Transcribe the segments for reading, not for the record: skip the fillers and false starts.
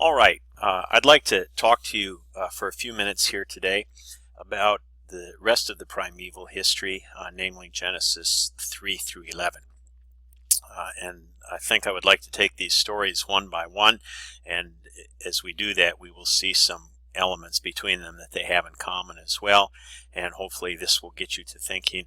All right, I'd like to talk to you for a few minutes here today about the rest of the primeval history, namely Genesis 3 through 11. And I think I would like to take these stories one by one, and as we do that, we will see some elements between them that they have in common as well, and hopefully this will get you to thinking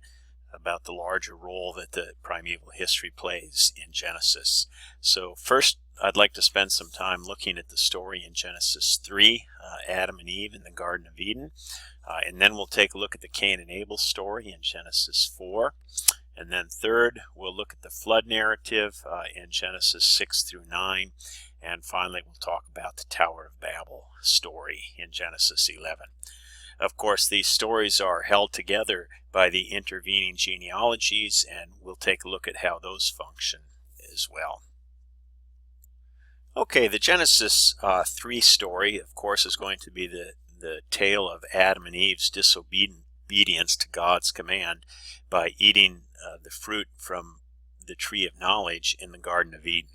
about the larger role that the primeval history plays in Genesis. So first, I'd like to spend some time looking at the story in Genesis 3, Adam and Eve in the Garden of Eden, and then we'll take a look at the Cain and Abel story in Genesis 4. And then third, we'll look at the flood narrative in Genesis 6 through 9. And finally, we'll talk about the Tower of Babel story in Genesis 11. Of course, these stories are held together by the intervening genealogies, and we'll take a look at how those function as well. Okay, the Genesis 3 story, of course, is going to be the tale of Adam and Eve's disobedience to God's command by eating the fruit from the tree of knowledge in the Garden of Eden.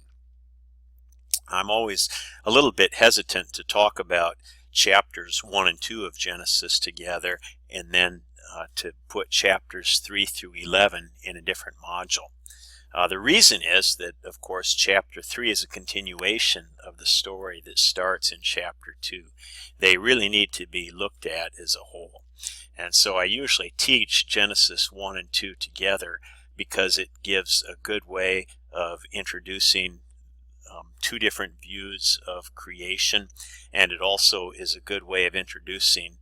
I'm always a little bit hesitant to talk about chapters 1 and 2 of Genesis together and then to put chapters 3 through 11 in a different module. The reason is that, of course, chapter 3 is a continuation of the story that starts in chapter 2. They really need to be looked at as a whole. And so I usually teach Genesis 1 and 2 together because it gives a good way of introducing two different views of creation, and it also is a good way of introducing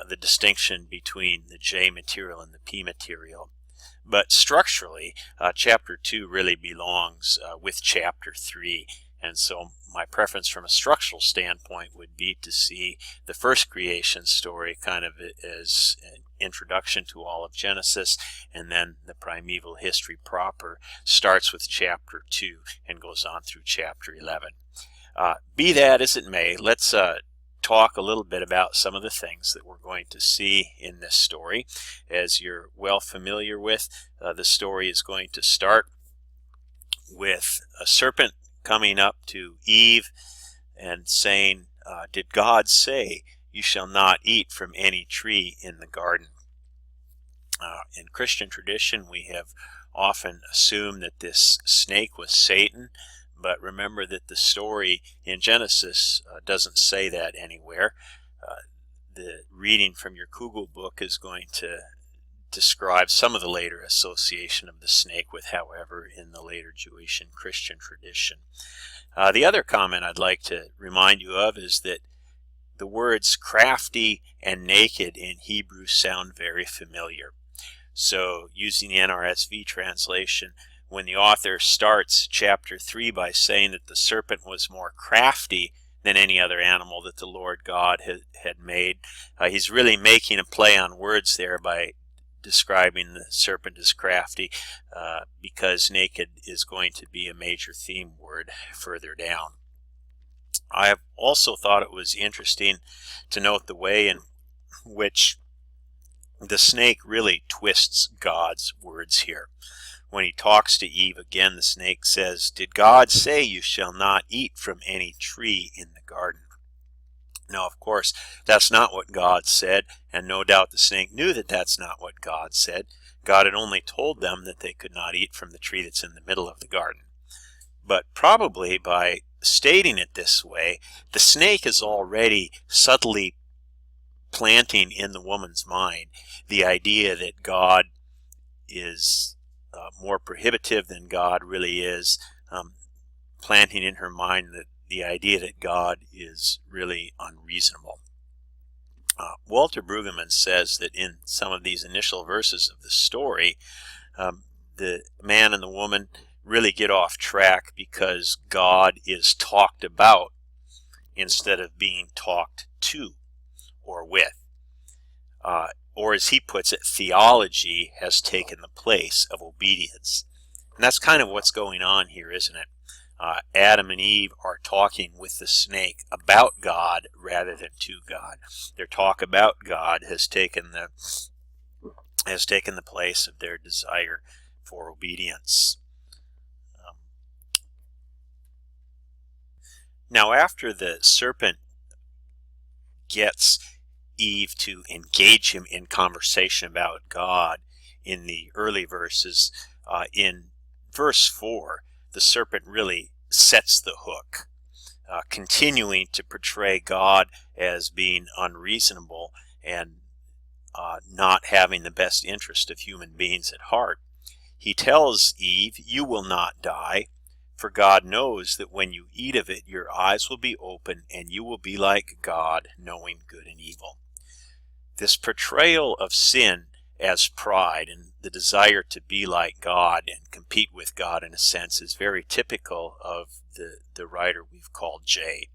the distinction between the J material and the P material. But structurally, chapter 2 really belongs with chapter 3, and so my preference from a structural standpoint would be to see the first creation story kind of as an introduction to all of Genesis, and then the primeval history proper starts with chapter 2 and goes on through chapter 11. Be that as it may, let's talk a little bit about some of the things that we're going to see in this story. As you're well familiar with, the story is going to start with a serpent coming up to Eve and saying, did God say you shall not eat from any tree in the garden? In Christian tradition, we have often assumed that this snake was Satan, but remember that the story in Genesis doesn't say that anywhere. The reading from your Kugel book is going to describe some of the later association of the snake with, however, in the later Jewish and Christian tradition. The other comment I'd like to remind you of is that the words crafty and naked in Hebrew sound very familiar. So using the NRSV translation, when the author starts chapter 3 by saying that the serpent was more crafty than any other animal that the Lord God had made, he's really making a play on words there by describing the serpent as crafty, because naked is going to be a major theme word further down. I have also thought it was interesting to note the way in which the snake really twists God's words here. When he talks to Eve again, the snake says, did God say you shall not eat from any tree in the garden? Now, of course, that's not what God said, and no doubt the snake knew that that's not what God said. God had only told them that they could not eat from the tree that's in the middle of the garden. But probably by stating it this way, the snake is already subtly planting in the woman's mind the idea that God is more prohibitive than God really is, planting in her mind that the idea that God is really unreasonable. Walter Brueggemann says that in some of these initial verses of the story, the man and the woman really get off track because God is talked about instead of being talked to or with. Or as he puts it, theology has taken the place of obedience. And that's kind of what's going on here, isn't it? Adam and Eve are talking with the snake about God rather than to God. Their talk about God has taken the place of their desire for obedience. Now, after the serpent gets Eve to engage him in conversation about God in the early verses, in verse 4, the serpent really sets the hook, continuing to portray God as being unreasonable and not having the best interest of human beings at heart. He tells Eve, "You will not die, for God knows that when you eat of it, your eyes will be open, and you will be like God, knowing good and evil." This portrayal of sin as pride and the desire to be like God and compete with God, in a sense, is very typical of the writer we've called Jay.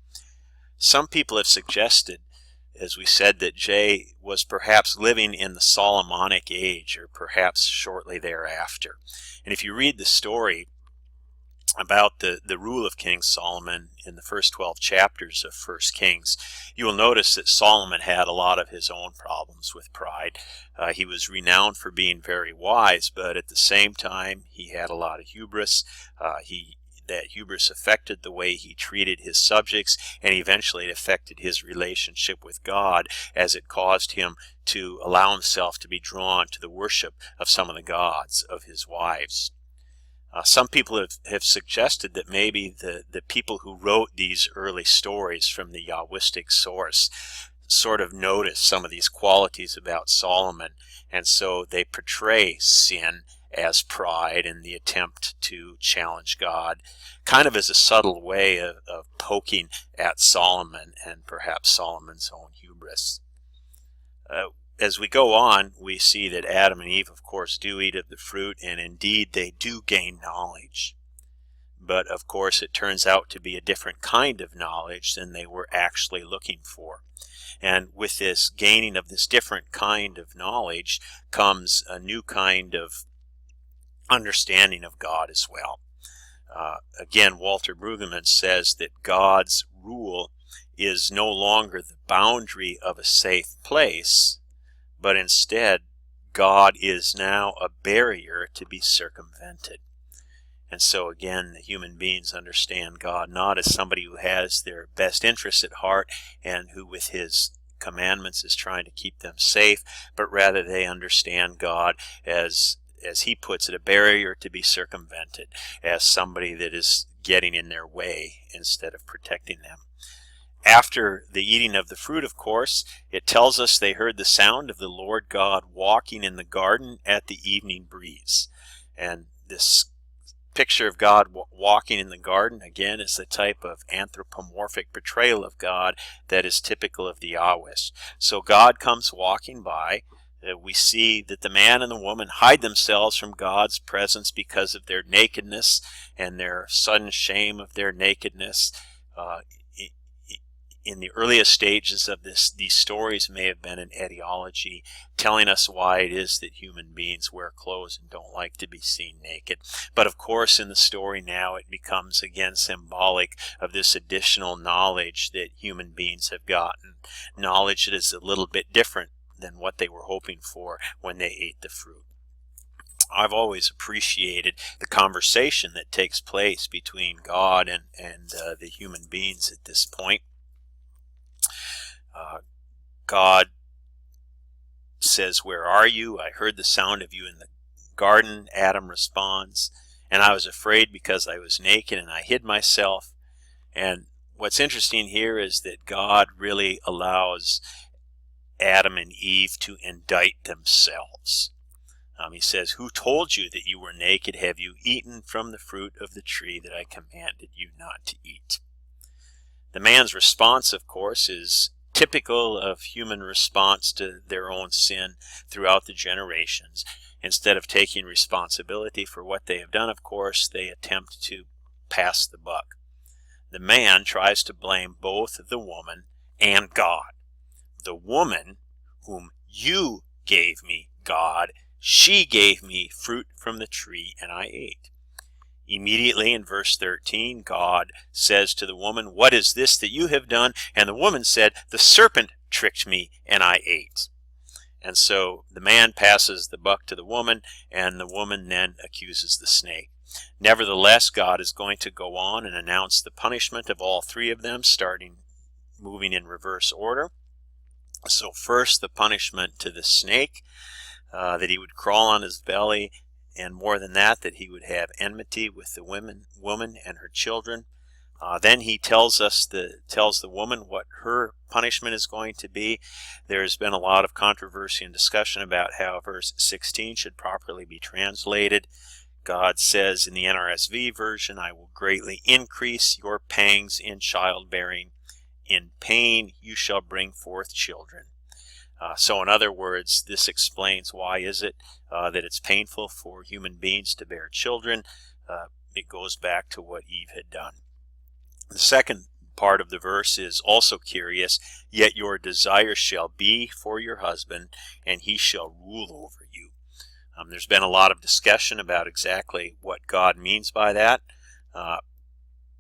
Some people have suggested, as we said, that Jay was perhaps living in the Solomonic age, or perhaps shortly thereafter. And if you read the story about the rule of King Solomon in the first 12 chapters of 1 Kings, you will notice that Solomon had a lot of his own problems with pride. He was renowned for being very wise, but at the same time he had a lot of hubris. That hubris affected the way he treated his subjects, and eventually it affected his relationship with God, as it caused him to allow himself to be drawn to the worship of some of the gods of his wives. Some people have suggested that maybe the people who wrote these early stories from the Yahwistic source sort of noticed some of these qualities about Solomon, and so they portray sin as pride and the attempt to challenge God, kind of as a subtle way of poking at Solomon and perhaps Solomon's own hubris. As we go on, we see that Adam and Eve, of course, do eat of the fruit, and indeed they do gain knowledge. But, of course, it turns out to be a different kind of knowledge than they were actually looking for. And with this gaining of this different kind of knowledge comes a new kind of understanding of God as well. Again, Walter Brueggemann says that God's rule is no longer the boundary of a safe place, but instead God is now a barrier to be circumvented. And so again, the human beings understand God not as somebody who has their best interests at heart and who with his commandments is trying to keep them safe, but rather they understand God as he puts it, a barrier to be circumvented, as somebody that is getting in their way instead of protecting them. After the eating of the fruit, of course, it tells us they heard the sound of the Lord God walking in the garden at the evening breeze. And this picture of God walking in the garden, again, is the type of anthropomorphic portrayal of God that is typical of the Yahwist. So God comes walking by. We see that the man and the woman hide themselves from God's presence because of their nakedness and their sudden shame of their nakedness. In the earliest stages of these stories may have been an etiology telling us why it is that human beings wear clothes and don't like to be seen naked. But of course, in the story now, it becomes again symbolic of this additional knowledge that human beings have gotten, knowledge that is a little bit different than what they were hoping for when they ate the fruit. I've always appreciated the conversation that takes place between God and the human beings at this point. God says, "Where are you? I heard the sound of you in the garden." Adam responds, "And I was afraid because I was naked and I hid myself." And what's interesting here is that God really allows Adam and Eve to indict themselves. He says, "Who told you that you were naked? Have you eaten from the fruit of the tree that I commanded you not to eat?" The man's response, of course, is typical of human response to their own sin throughout the generations. Instead of taking responsibility for what they have done, of course, they attempt to pass the buck. The man tries to blame both the woman and God. "The woman whom you gave me, God, she gave me fruit from the tree and I ate." Immediately in verse 13, God says to the woman, "What is this that you have done?" And the woman said, "The serpent tricked me and I ate." And so the man passes the buck to the woman, and the woman then accuses the snake. Nevertheless, God is going to go on and announce the punishment of all three of them, moving in reverse order. So first, the punishment to the snake, that he would crawl on his belly, and more than that, that he would have enmity with the woman and her children. Then he tells the woman what her punishment is going to be. There's been a lot of controversy and discussion about how verse 16 should properly be translated. God says in the NRSV version, "I will greatly increase your pangs in childbearing. In pain you shall bring forth children." So in other words, this explains why is it that it's painful for human beings to bear children. It goes back to what Eve had done. The second part of the verse is also curious. "Yet your desire shall be for your husband, and he shall rule over you." There's been a lot of discussion about exactly what God means by that.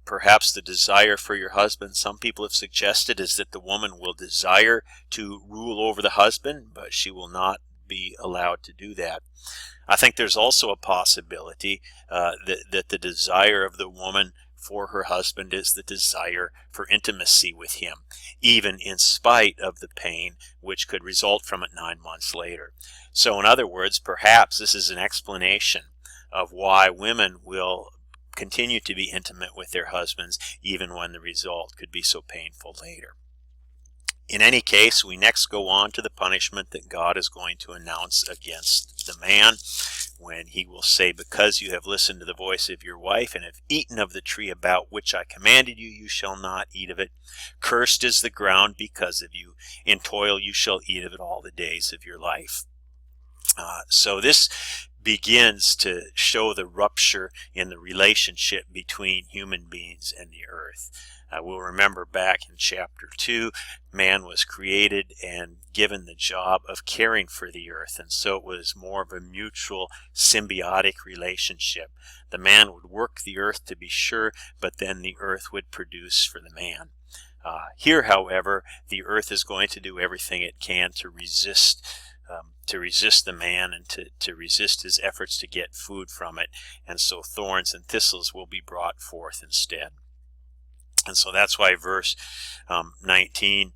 Perhaps the desire for your husband, some people have suggested, is that the woman will desire to rule over the husband, but she will not be allowed to do that. I think there's also a possibility that the desire of the woman for her husband is the desire for intimacy with him, even in spite of the pain which could result from it 9 months later. So in other words, perhaps this is an explanation of why women will continue to be intimate with their husbands even when the result could be so painful later. In any case, we next go on to the punishment that God is going to announce against the man, when he will say, "Because you have listened to the voice of your wife and have eaten of the tree about which I commanded you, you shall not eat of it. Cursed is the ground because of you. In toil you shall eat of it all the days of your life." So this begins to show the rupture in the relationship between human beings and the earth. We'll remember back in chapter 2, man was created and given the job of caring for the earth, and so it was more of a mutual symbiotic relationship. The man would work the earth, to be sure, but then the earth would produce for the man. Here, however, the earth is going to do everything it can to resist the man and to resist his efforts to get food from it, and so thorns and thistles will be brought forth instead. And so that's why verse 19,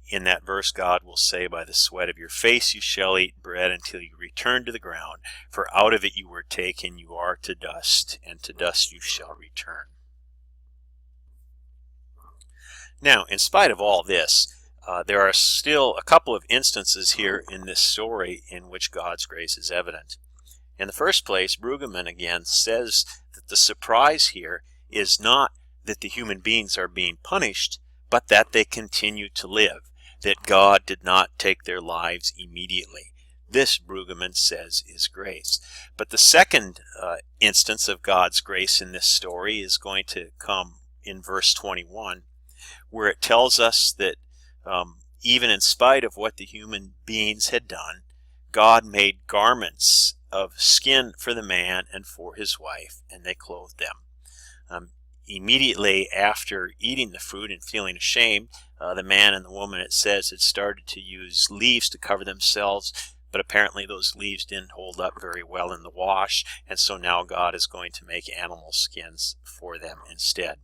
in that verse, God will say, "By the sweat of your face you shall eat bread until you return to the ground, for out of it you were taken, you are to dust, and to dust you shall return." Now, in spite of all this, there are still a couple of instances here in this story in which God's grace is evident. In the first place, Brueggemann again says that the surprise here is not that the human beings are being punished, but that they continue to live, that God did not take their lives immediately. This, Brueggemann says, is grace. But the second instance of God's grace in this story is going to come in verse 21, where it tells us that even in spite of what the human beings had done, God made garments of skin for the man and for his wife, and they clothed them. Immediately after eating the fruit and feeling ashamed, the man and the woman, it says, had started to use leaves to cover themselves, but apparently those leaves didn't hold up very well in the wash, and so now God is going to make animal skins for them instead.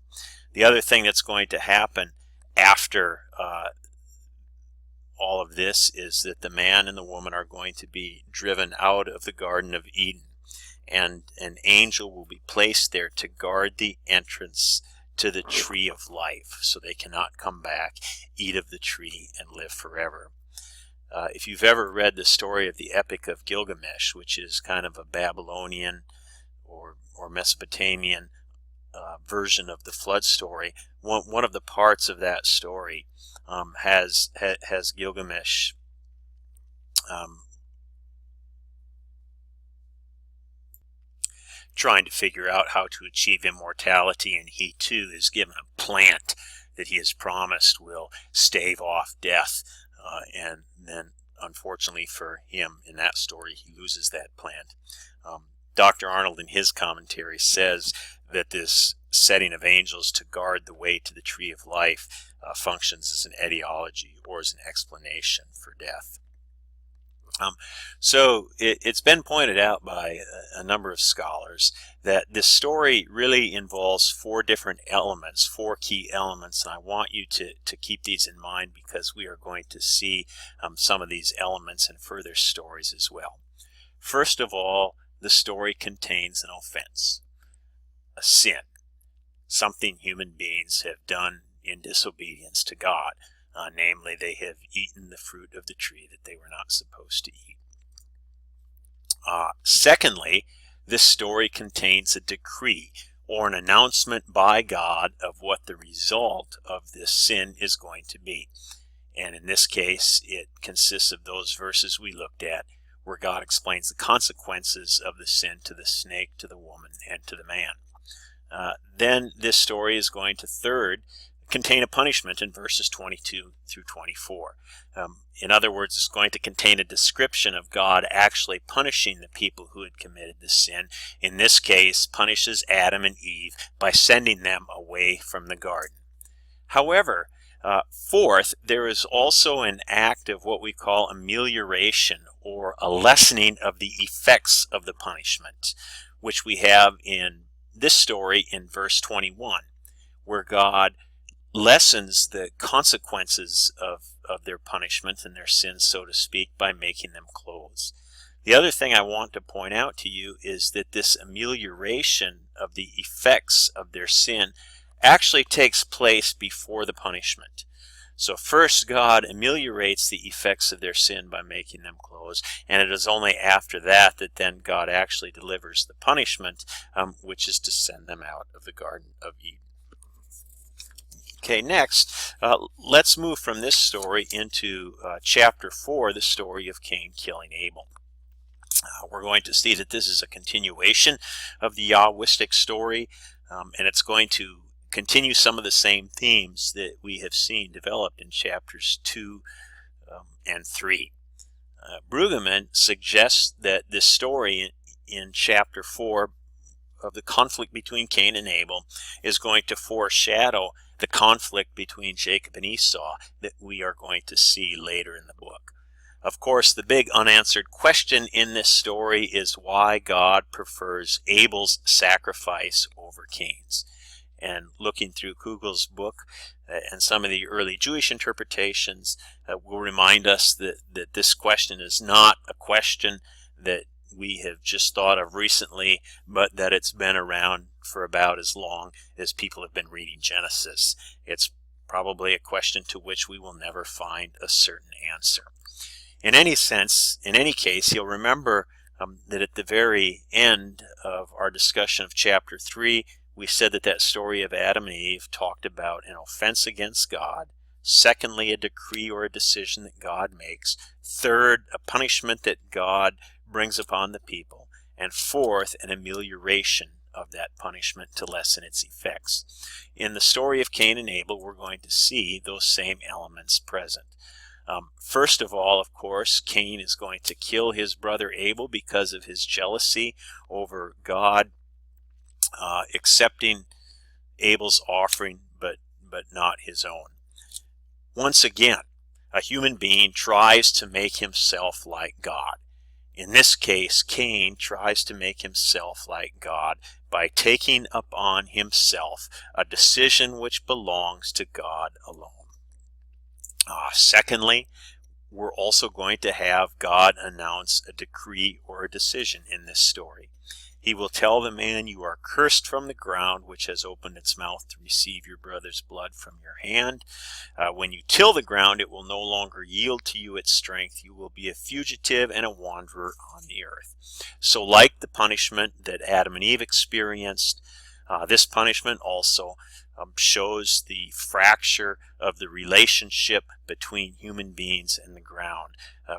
The other thing that's going to happen after all of this is that the man and the woman are going to be driven out of the Garden of Eden, and an angel will be placed there to guard the entrance to the tree of life, so they cannot come back, eat of the tree, and live forever. If you've ever read the story of the Epic of Gilgamesh, which is kind of a Babylonian or Mesopotamian version of the flood story, one of the parts of that story has Gilgamesh trying to figure out how to achieve immortality, and he too is given a plant that he has promised will stave off death, and then unfortunately for him in that story he loses that plant. Dr. Arnold in his commentary says that this setting of angels to guard the way to the tree of life functions as an etiology or as an explanation for death. So it's been pointed out by a number of scholars that this story really involves four different elements, four key elements, and I want you to keep these in mind because we are going to see some of these elements in further stories as well. First of all, the story contains an offense, a sin, something human beings have done in disobedience to God. Namely, they have eaten the fruit of the tree that they were not supposed to eat. Secondly, this story contains a decree or an announcement by God of what the result of this sin is going to be. And in this case, it consists of those verses we looked at where God explains the consequences of the sin to the snake, to the woman, and to the man. Then this story is going to third contain a punishment in verses 22 through 24. In other words, it's going to contain a description of God actually punishing the people who had committed the sin. In this case, punishes Adam and Eve by sending them away from the garden. However, fourth, there is also an act of what we call amelioration, or a lessening of the effects of the punishment, which we have in this story in verse 21, where God lessens the consequences of their punishment and their sins, so to speak, by making them clothes. The other thing I want to point out to you is that this amelioration of the effects of their sin actually takes place before the punishment. So first, God ameliorates the effects of their sin by making them clothes, and it is only after that that then God actually delivers the punishment, which is to send them out of the Garden of Eden. Okay, next, let's move from this story into chapter 4, the story of Cain killing Abel. We're going to see that this is a continuation of the Yahwistic story, and it's going to continue some of the same themes that we have seen developed in chapters 2 and 3. Brueggemann suggests that this story in chapter 4 of the conflict between Cain and Abel is going to foreshadow the conflict between Jacob and Esau that we are going to see later in the book. Of course, the big unanswered question in this story is why God prefers Abel's sacrifice over Cain's. And looking through Kugel's book and some of the early Jewish interpretations will remind us that this question is not a question that we have just thought of recently, but that it's been around for about as long as people have been reading Genesis. It's probably a question to which we will never find a certain answer. In any case, you'll remember that at the very end of our discussion of chapter 3, we said that story of Adam and Eve talked about an offense against God. Secondly, a decree or a decision that God makes. Third, a punishment that God brings upon the people. And fourth, an amelioration of that punishment to lessen its effects. In the story of Cain and Abel, we're going to see those same elements present. First of all, of course, Cain is going to kill his brother Abel because of his jealousy over God accepting Abel's offering, but not his own. Once again, a human being tries to make himself like God. In this case, Cain tries to make himself like God by taking upon himself a decision which belongs to God alone. Secondly, we're also going to have God announce a decree or a decision in this story. He will tell the man, "You are cursed from the ground, which has opened its mouth to receive your brother's blood from your hand. When you till the ground, it will no longer yield to you its strength. You will be a fugitive and a wanderer on the earth." So like the punishment that Adam and Eve experienced, this punishment also shows the fracture of the relationship between human beings and the ground.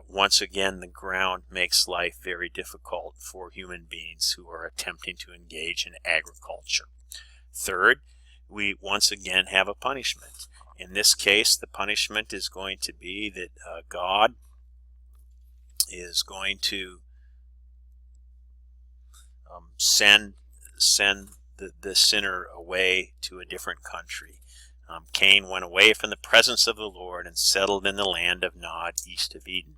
Once again, the ground makes life very difficult for human beings who are attempting to engage in agriculture. Third, we once again have a punishment. In this case, the punishment is going to be that God is going to send the sinner away to a different country. Cain went away from the presence of the Lord and settled in the land of Nod, east of Eden.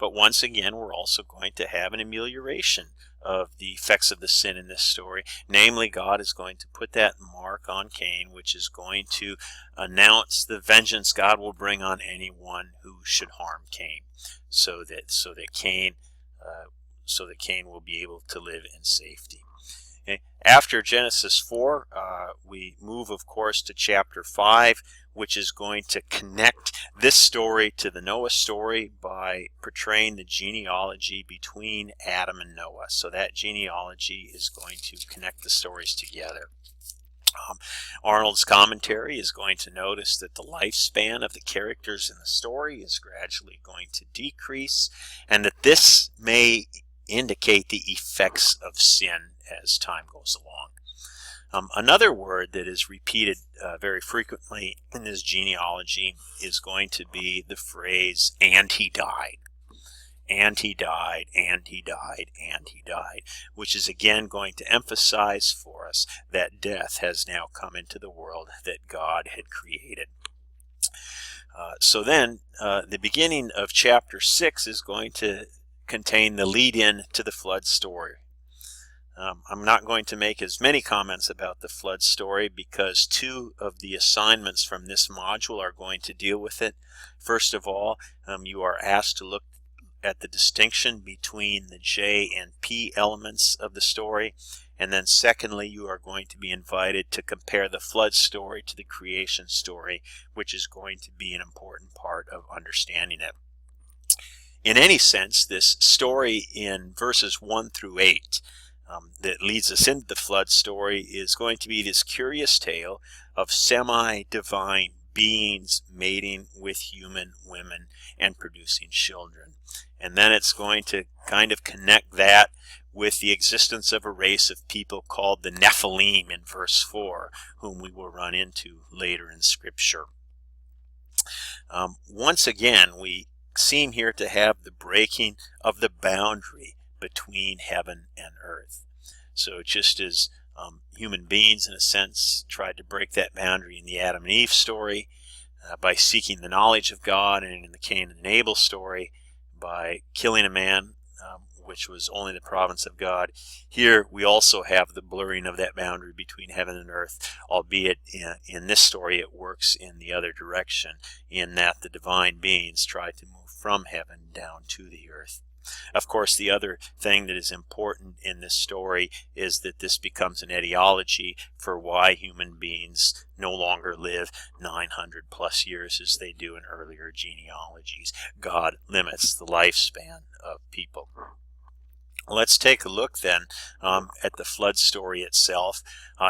But once again, we're also going to have an amelioration of the effects of the sin in this story. Namely, God is going to put that mark on Cain, which is going to announce the vengeance God will bring on anyone who should harm Cain, so that Cain will be able to live in safety. Okay. After Genesis 4, we move, of course, to chapter 5, which is going to connect this story to the Noah story by portraying the genealogy between Adam and Noah. So that genealogy is going to connect the stories together. Arnold's commentary is going to notice that the lifespan of the characters in the story is gradually going to decrease, and that this may indicate the effects of sin as time goes along. Another word that is repeated very frequently in this genealogy is going to be the phrase, "and he died." And he died, and he died, and he died, which is again going to emphasize for us that death has now come into the world that God had created. So then, the beginning of chapter 6 is going to contain the lead-in to the flood story. I'm not going to make as many comments about the flood story because two of the assignments from this module are going to deal with it. First of all, you are asked to look at the distinction between the J and P elements of the story. And then secondly, you are going to be invited to compare the flood story to the creation story, which is going to be an important part of understanding it. In any sense, this story in verses 1 through 8 that leads us into the flood story is going to be this curious tale of semi-divine beings mating with human women and producing children. And then it's going to kind of connect that with the existence of a race of people called the Nephilim in verse 4, whom we will run into later in Scripture. Once again, we seem here to have the breaking of the boundary between heaven and earth. So just as human beings, in a sense, tried to break that boundary in the Adam and Eve story by seeking the knowledge of God, and in the Cain and Abel story by killing a man, which was only the province of God, here we also have the blurring of that boundary between heaven and earth, albeit in this story it works in the other direction, in that the divine beings try to move from heaven down to the earth. Of course, the other thing that is important in this story is that this becomes an etiology for why human beings no longer live 900 plus years as they do in earlier genealogies. God limits the lifespan of people. Let's take a look then at the flood story itself.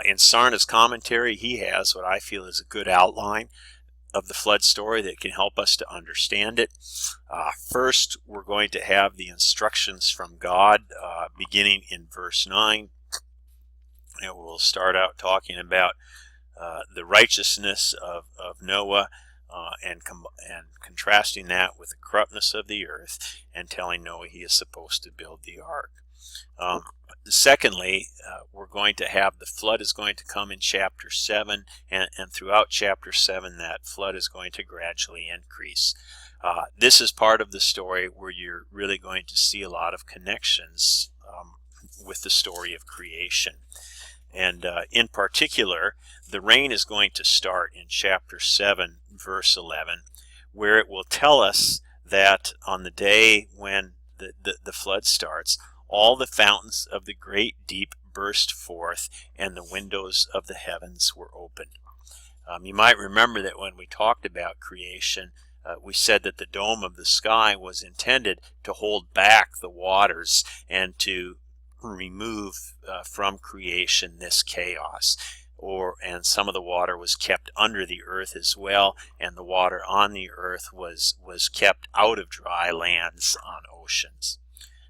In Sarna's commentary, he has what I feel is a good outline of the flood story that can help us to understand it. First, we're going to have the instructions from God beginning in verse 9. And we'll start out talking about the righteousness of Noah and contrasting that with the corruptness of the earth, and telling Noah he is supposed to build the ark. Secondly, we're going to have the flood is going to come in chapter 7, and throughout chapter 7 that flood is going to gradually increase. This is part of the story where you're really going to see a lot of connections with the story of creation. And in particular, the rain is going to start in chapter 7, verse 11, where it will tell us that on the day when the flood starts, all the fountains of the great deep burst forth, and the windows of the heavens were opened. You might remember that when we talked about creation, we said that the dome of the sky was intended to hold back the waters and to remove from creation this chaos. And some of the water was kept under the earth as well, and the water on the earth was kept out of dry lands on oceans.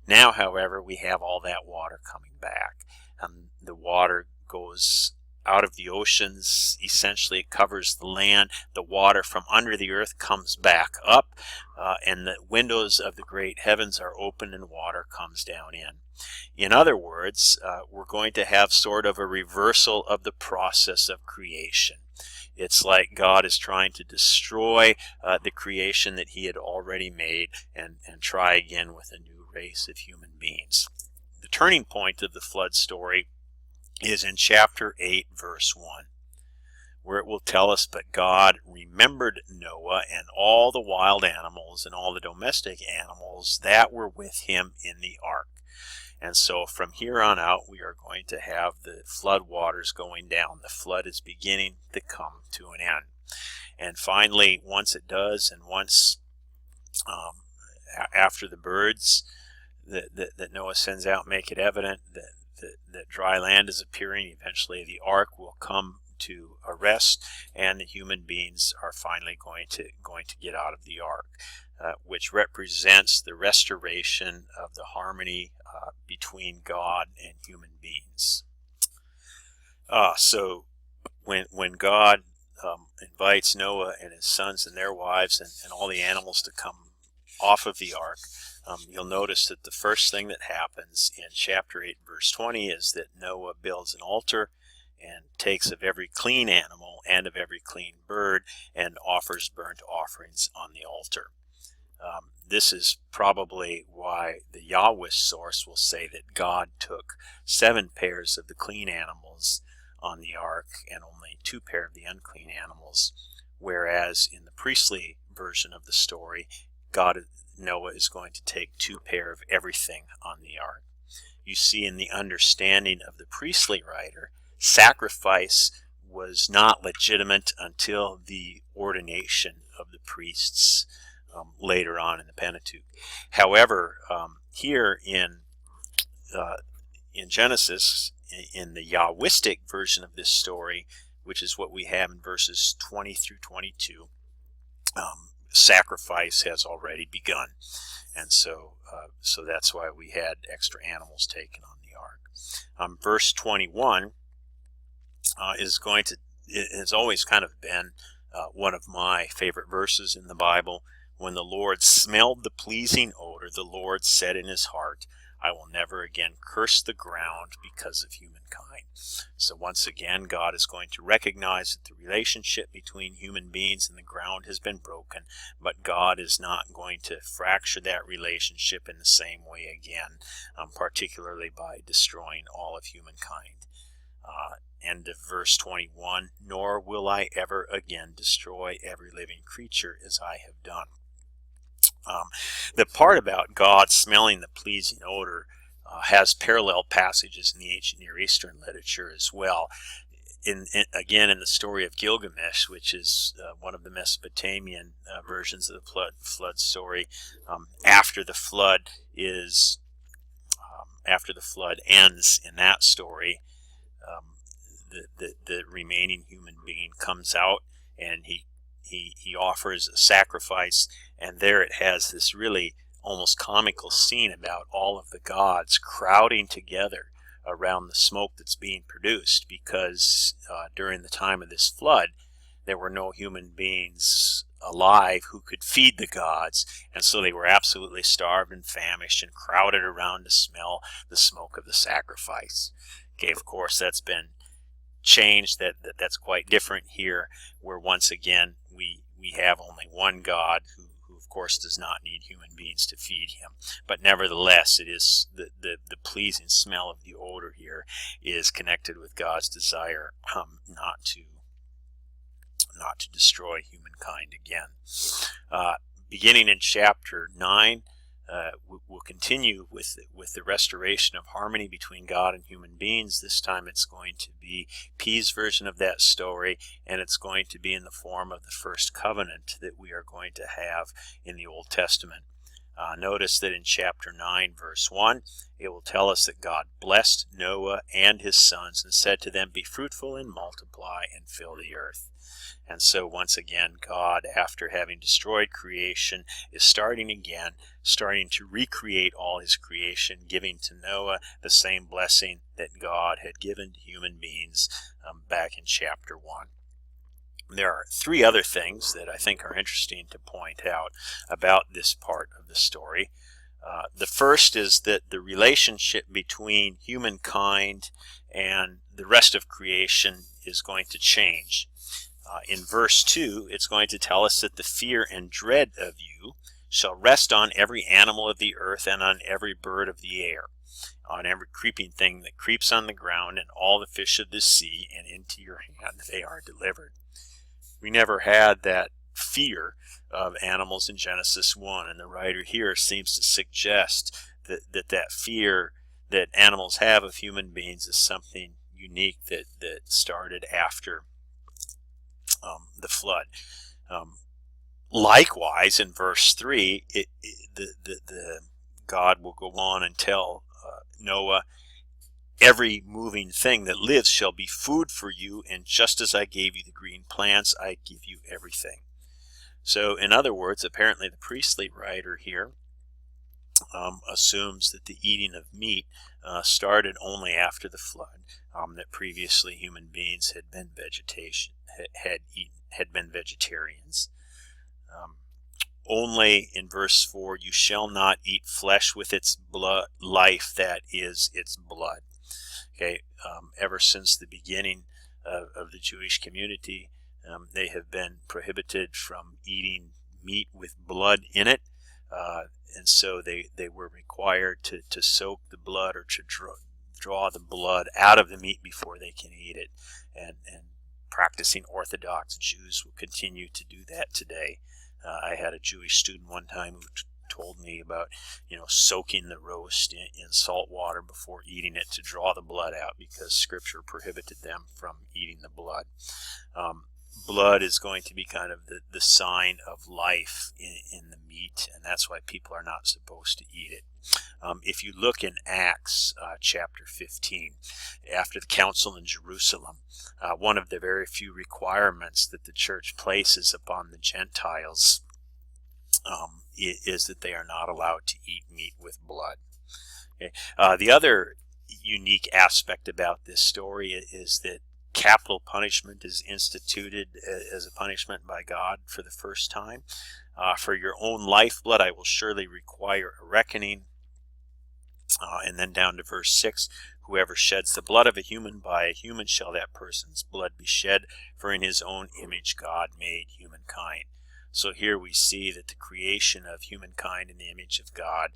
Now, however, we have all that water coming back. The water goes out of the oceans, essentially it covers the land. The water from under the earth comes back up, and the windows of the great heavens are open and water comes down in. In other words, we're going to have sort of a reversal of the process of creation. It's like God is trying to destroy the creation that he had already made and try again with a new race of human beings. The turning point of the flood story is in chapter 8, verse 1, where it will tell us, "But God remembered Noah and all the wild animals and all the domestic animals that were with him in the ark." And so from here on out, we are going to have the flood waters going down. The flood is beginning to come to an end. And finally, once it does, and once after the birds that Noah sends out make it evident that dry land is appearing, eventually the ark will come to a rest, and the human beings are finally going to get out of the ark, which represents the restoration of the harmony between God and human beings. So when God invites Noah and his sons and their wives and all the animals to come off of the ark, you'll notice that the first thing that happens in chapter 8, verse 20 is that Noah builds an altar and takes of every clean animal and of every clean bird and offers burnt offerings on the altar. This is probably why the Yahwist source will say that God took 7 pairs of the clean animals on the ark and only 2 pairs of the unclean animals, whereas in the priestly version of the story, Noah is going to take 2 pairs of everything on the ark. You see, in the understanding of the priestly writer, sacrifice was not legitimate until the ordination of the priests later on in the Pentateuch. However, here in Genesis, in the Yahwistic version of this story, which is what we have in verses 20 through 22, sacrifice has already begun, and so that's why we had extra animals taken on the ark. Verse 21 has always kind of been one of my favorite verses in the Bible. "When the Lord smelled the pleasing odor, the Lord said in his heart, I will never again curse the ground because of humankind." So once again, God is going to recognize that the relationship between human beings and the ground has been broken, but God is not going to fracture that relationship in the same way again, particularly by destroying all of humankind. End of verse 21, "Nor will I ever again destroy every living creature as I have done." The part about God smelling the pleasing odor has parallel passages in the ancient Near Eastern literature as well. Again, in the story of Gilgamesh, which is one of the Mesopotamian versions of the flood story, after the flood ends in that story, the remaining human being comes out and he offers a sacrifice, and there it has this really almost comical scene about all of the gods crowding together around the smoke that's being produced, because during the time of this flood there were no human beings alive who could feed the gods, and so they were absolutely starved and famished and crowded around to smell the smoke of the sacrifice. Okay, of course that's been changed. That's quite different here, where once again we have only one God who of course does not need human beings to feed him, but nevertheless it is the pleasing smell of the odor here is connected with God's desire not to destroy humankind again. Beginning in chapter 9, we'll continue with the restoration of harmony between God and human beings. This time it's going to be P's version of that story, and it's going to be in the form of the first covenant that we are going to have in the Old Testament. Notice that in chapter 9, verse 1, it will tell us that God blessed Noah and his sons and said to them, "Be fruitful and multiply and fill the earth." And so once again, God, after having destroyed creation, is starting to recreate all his creation, giving to Noah the same blessing that God had given to human beings back in chapter 1. There are 3 other things that I think are interesting to point out about this part of the story. The first is that the relationship between humankind and the rest of creation is going to change. In verse 2, it's going to tell us that the fear and dread of you shall rest on every animal of the earth and on every bird of the air, on every creeping thing that creeps on the ground, and all the fish of the sea, and into your hand they are delivered. We never had that fear of animals in Genesis 1, and the writer here seems to suggest that fear that animals have of human beings is something unique that started after the flood. Likewise, in verse 3, God will go on and tell Noah, every moving thing that lives shall be food for you, and just as I gave you the green plants, I give you everything. So, in other words, apparently the priestly writer here assumes that the eating of meat started only after the flood, that previously human beings had been vegetarians. Only in verse 4, you shall not eat flesh with its blood, life that is its blood. Okay, ever since the beginning of the Jewish community, they have been prohibited from eating meat with blood in it, and so they were required to soak the blood or to draw the blood out of the meat before they can eat it. And practicing Orthodox Jews will continue to do that today. I had a Jewish student one time who told me about, soaking the roast in salt water before eating it to draw the blood out, because Scripture prohibited them from eating the blood. Blood is going to be kind of the sign of life in the meat, and that's why people are not supposed to eat it. If you look in Acts chapter 15, after the council in Jerusalem, one of the very few requirements that the church places upon the Gentiles is that they are not allowed to eat meat with blood. Okay. The other unique aspect about this story is that capital punishment is instituted as a punishment by God for the first time. For your own lifeblood I will surely require a reckoning. And then down to verse 6, whoever sheds the blood of a human, by a human shall that person's blood be shed, for in his own image God made humankind. So here we see that the creation of humankind in the image of God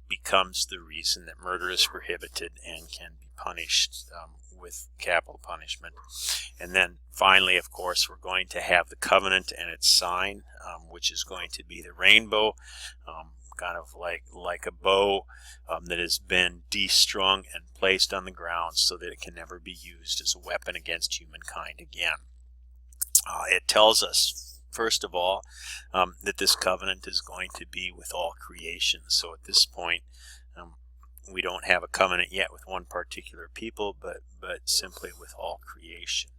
becomes the reason that murder is prohibited and can be punished with capital punishment. And then finally, of course, we're going to have the covenant and its sign, which is going to be the rainbow, kind of like a bow that has been destrung and placed on the ground so that it can never be used as a weapon against humankind again. It tells us, first of all, that this covenant is going to be with all creation. So at this point, we don't have a covenant yet with one particular people, but simply with all creation.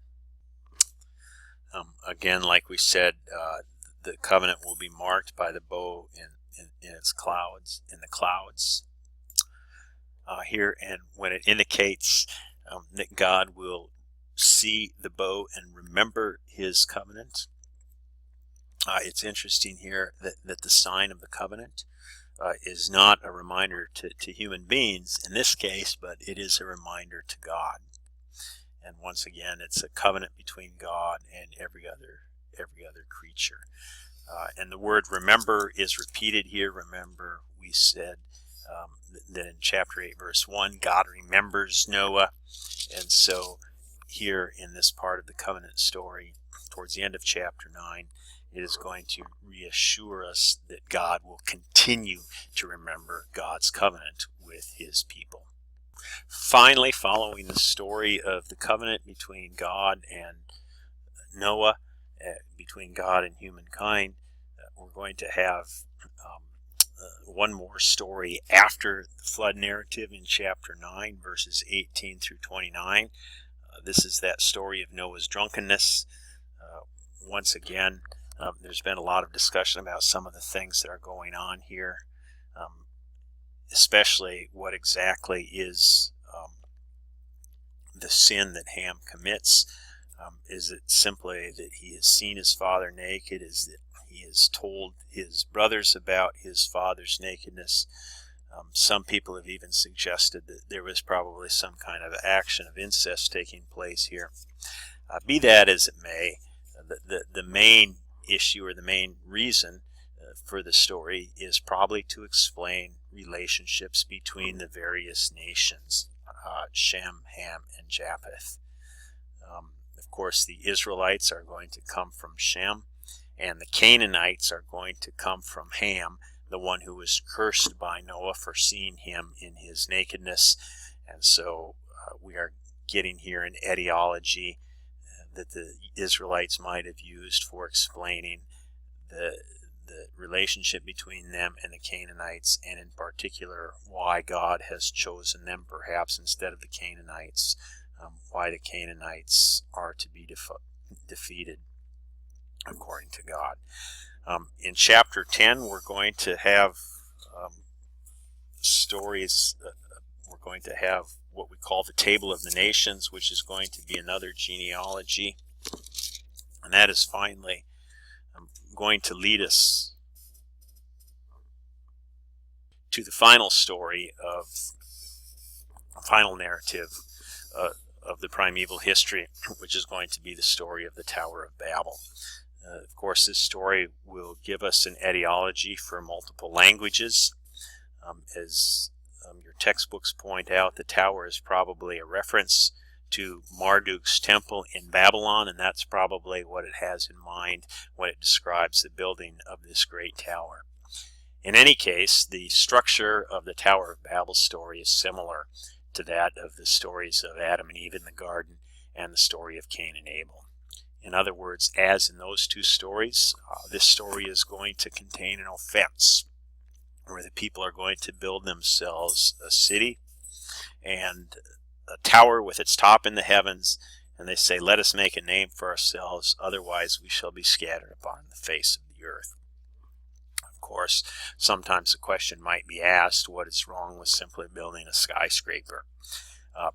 Again, like we said, the covenant will be marked by the bow in its clouds, in the clouds here, and when it indicates that God will see the bow and remember his covenant. It's interesting here that the sign of the covenant is not a reminder to human beings in this case, but it is a reminder to God. And once again, it's a covenant between God and every other creature. And the word remember is repeated here. Remember, we said that in chapter 8, verse 1, God remembers Noah. And so here in this part of the covenant story, towards the end of chapter 9, it is going to reassure us that God will continue to remember God's covenant with his people. Finally, following the story of the covenant between God and Noah, between God and humankind, we're going to have one more story after the flood narrative in chapter 9, verses 18 through 29. This is that story of Noah's drunkenness. Once again, there's been a lot of discussion about some of the things that are going on here, especially what exactly is the sin that Ham commits. Is it simply that he has seen his father naked? Is that he has told his brothers about his father's nakedness? Some people have even suggested that there was probably some kind of action of incest taking place here. Be that as it may, The main issue, or the main reason for the story, is probably to explain relationships between the various nations, Shem, Ham, and Japheth. Of course, the Israelites are going to come from Shem, and the Canaanites are going to come from Ham, the one who was cursed by Noah for seeing him in his nakedness. And so we are getting here an etiology that the Israelites might have used for explaining the relationship between them and the Canaanites, and in particular why God has chosen them perhaps instead of the Canaanites, why the Canaanites are to be defeated according to God. In chapter 10 we're going to have stories, we're going to have what we call the Table of the Nations, which is going to be another genealogy, and that is finally going to lead us to the final story of final narrative of the primeval history, which is going to be the story of the Tower of Babel. Of course, this story will give us an etiology for multiple languages. As your textbooks point out, the tower is probably a reference to Marduk's temple in Babylon, and that's probably what it has in mind when it describes the building of this great tower. In any case, the structure of the Tower of Babel story is similar to that of the stories of Adam and Eve in the garden and the story of Cain and Abel. In other words, as in those two stories, this story is going to contain an offense where the people are going to build themselves a city and a tower with its top in the heavens, and they say, "Let us make a name for ourselves, otherwise we shall be scattered upon the face of the earth." Of course, sometimes the question might be asked, what is wrong with simply building a skyscraper?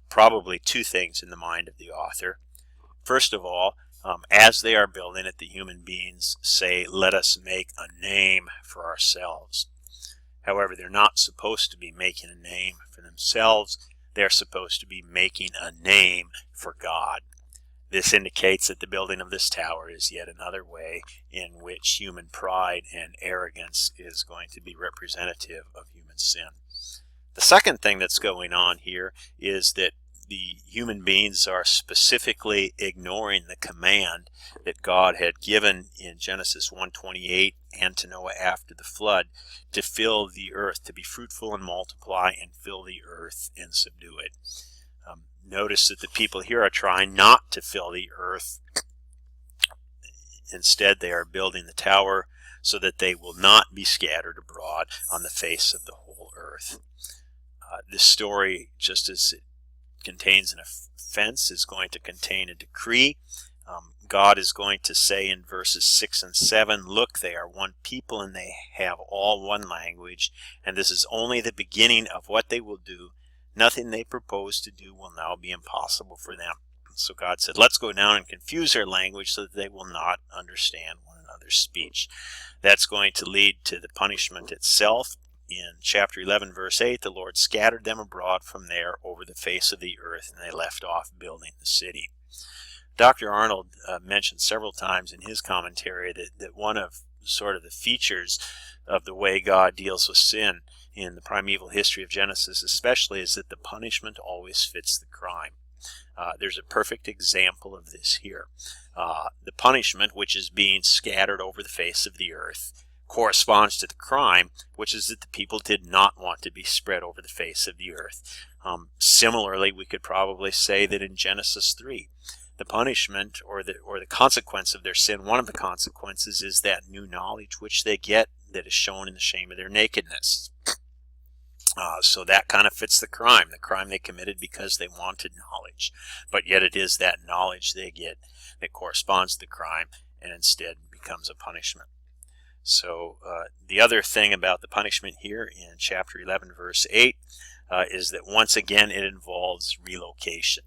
Probably two things in the mind of the author. First of all, as they are building it, the human beings say, "Let us make a name for ourselves." However, they're not supposed to be making a name for themselves. They're supposed to be making a name for God. This indicates that the building of this tower is yet another way in which human pride and arrogance is going to be representative of human sin. The second thing that's going on here is that the human beings are specifically ignoring the command that God had given in Genesis 1:28 and to Noah after the flood to fill the earth, to be fruitful and multiply and fill the earth and subdue it. Notice that the people here are trying not to fill the earth. Instead, they are building the tower so that they will not be scattered abroad on the face of the whole earth. This story, just as it contains an offense, is going to contain a decree. God is going to say in verses 6 and 7, "Look, they are one people and they have all one language, and this is only the beginning of what they will do. Nothing they propose to do will now be impossible for them." So God said, let's go down and confuse their language so that they will not understand one another's speech. That's going to lead to the punishment itself. In chapter 11, verse 8, the Lord scattered them abroad from there over the face of the earth, and they left off building the city. Dr. Arnold mentioned several times in his commentary that one of sort of the features of the way God deals with sin in the primeval history of Genesis especially is that the punishment always fits the crime. There's a perfect example of this here. The punishment, which is being scattered over the face of the earth, corresponds to the crime, which is that the people did not want to be spread over the face of the earth. Similarly, we could probably say that in Genesis 3, the punishment or the consequence of their sin, one of the consequences is that new knowledge which they get that is shown in the shame of their nakedness. So that kind of fits the crime they committed because they wanted knowledge. But yet it is that knowledge they get that corresponds to the crime and instead becomes a punishment. So the other thing about the punishment here in chapter 11, verse 8, is that once again it involves relocation.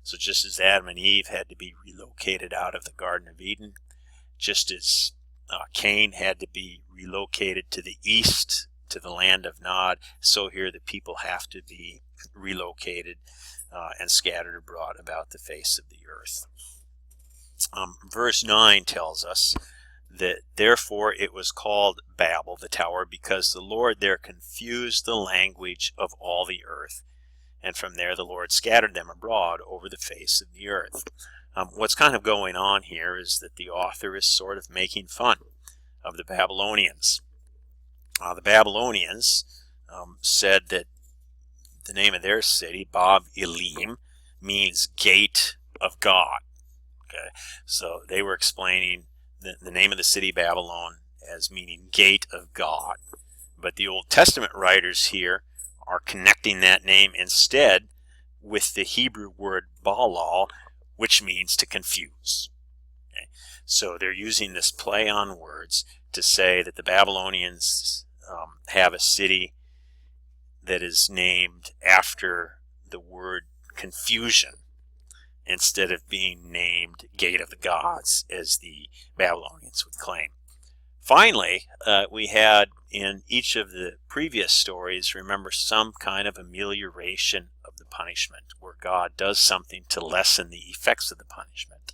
So just as Adam and Eve had to be relocated out of the Garden of Eden, just as Cain had to be relocated to the east, to the land of Nod, so here the people have to be relocated and scattered abroad about the face of the earth. Verse 9 tells us that therefore it was called Babel, the tower, because the Lord there confused the language of all the earth. And from there the Lord scattered them abroad over the face of the earth. What's kind of going on here is that the author is sort of making fun of the Babylonians. The Babylonians said that the name of their city, Bab Elim, means gate of God. Okay, so they were explaining the name of the city Babylon as meaning gate of God. But the Old Testament writers here are connecting that name instead with the Hebrew word Balal, which means to confuse. Okay, so they're using this play on words to say that the Babylonians have a city that is named after the word confusion, instead of being named Gate of the Gods, as the Babylonians would claim. Finally, we had in each of the previous stories, remember, some kind of amelioration of the punishment, where God does something to lessen the effects of the punishment.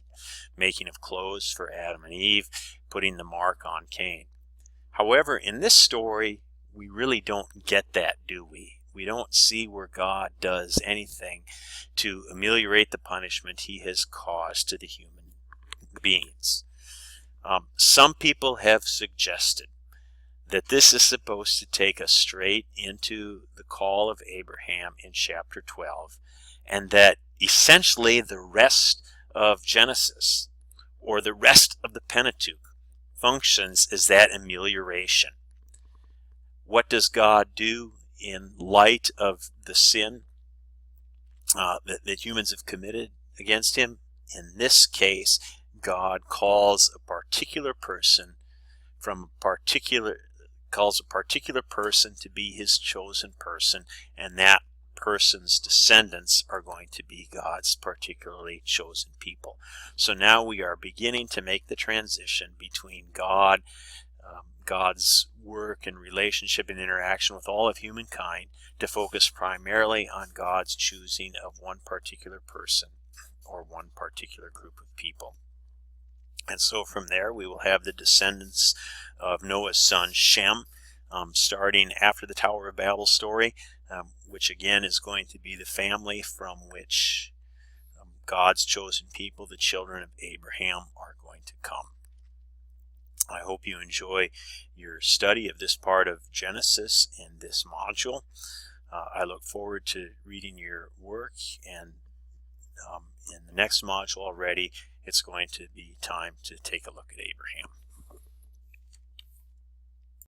Making of clothes for Adam and Eve, putting the mark on Cain. However, in this story, we really don't get that, do we? We don't see where God does anything to ameliorate the punishment he has caused to the human beings. Some people have suggested that this is supposed to take us straight into the call of Abraham in chapter 12, and that essentially the rest of Genesis, or the rest of the Pentateuch, functions as that amelioration. What does God do in light of the sin that humans have committed against him? In this case, God calls a particular person calls a particular person to be his chosen person, and that person's descendants are going to be God's particularly chosen people. So now we are beginning to make the transition between God's work and relationship and interaction with all of humankind to focus primarily on God's choosing of one particular person or one particular group of people. And so from there we will have the descendants of Noah's son Shem, starting after the Tower of Babel story, which again is going to be the family from which God's chosen people, the children of Abraham, are going to come. I hope you enjoy your study of this part of Genesis in this module. I look forward to reading your work, and in the next module already, it's going to be time to take a look at Abraham.